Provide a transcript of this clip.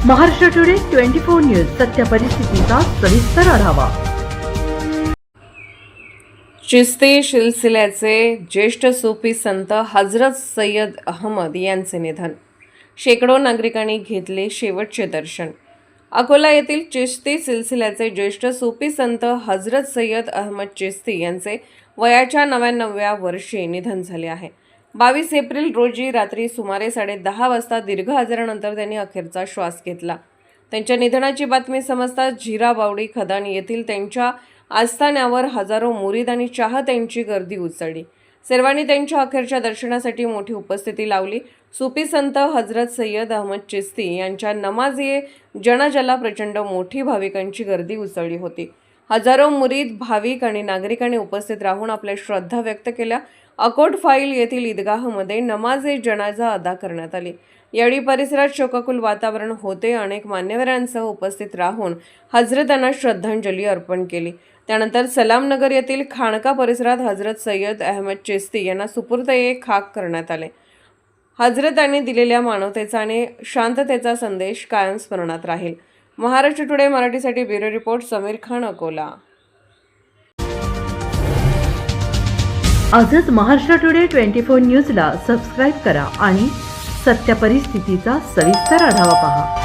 Maharashtra today 24 news सत्य परिस्थितीचा सविस्तर आढावा। चिश्ती सिलसिल्याचे ज्येष्ठ सूफी संत हजरत सय्यद अहमद यांचे निधन। शेकडो नागरिकांनी घेतले शेवटचे दर्शन। अकोला येथील चिश्ती सिलसिल्याचे ज्येष्ठ सूफी संत हजरत सय्यद अहमद चिश्ती यांचे वयाच्या 99व्या वर्षी निधन झाले आहे। 22 एप्रिल रोजी रात्री सुमारे 10:30 वाजता दीर्घ आजारानंतर त्यांनी अखेरचा श्वास घेतला। त्यांच्या निधनाची बातमी समजताच झिराबावडी खदान येथील त्यांच्या आस्थान्यावर हजारो मुरीद आणि चाहत्यांची गर्दी उसळली। सर्वांनी त्यांच्या अखेरच्या दर्शनासाठी मोठी उपस्थिती लावली। सूफी संत हजरत सय्यद अहमद चिश्ती यांच्या नमाज-ए जनाजाला प्रचंड मोठी भाविकांची गर्दी उसळली होती। हजारो मुरीद, भाविक आणि नागरिकांनी उपस्थित राहून आपल्या श्रद्धा व्यक्त केल्या। अकोट फाईल येथील ईदगाहमध्ये नमाज-ए जनाजा अदा करण्यात आली। यावेळी परिसरात शोकाकुल वातावरण होते। अनेक मान्यवरांसह उपस्थित राहून हजरतांना श्रद्धांजली अर्पण केली। त्यानंतर सलामनगर येथील खाणका परिसरात हजरत सय्यद अहमद चिश्ती यांना सुपूर्द-ए खाक करण्यात आले। हजरतांनी दिलेल्या मानवतेचा आणि शांततेचा संदेश कायम स्मरणात राहील। महाराष्ट्र टुडे मराठीसाठी ब्युरो रिपोर्ट समीर खान, अकोला। आजच महाराष्ट्र टुडे 24 न्यूजला सबस्क्राईब करा आणि सत्य परिस्थितीचा सविस्तर आढावा पहा।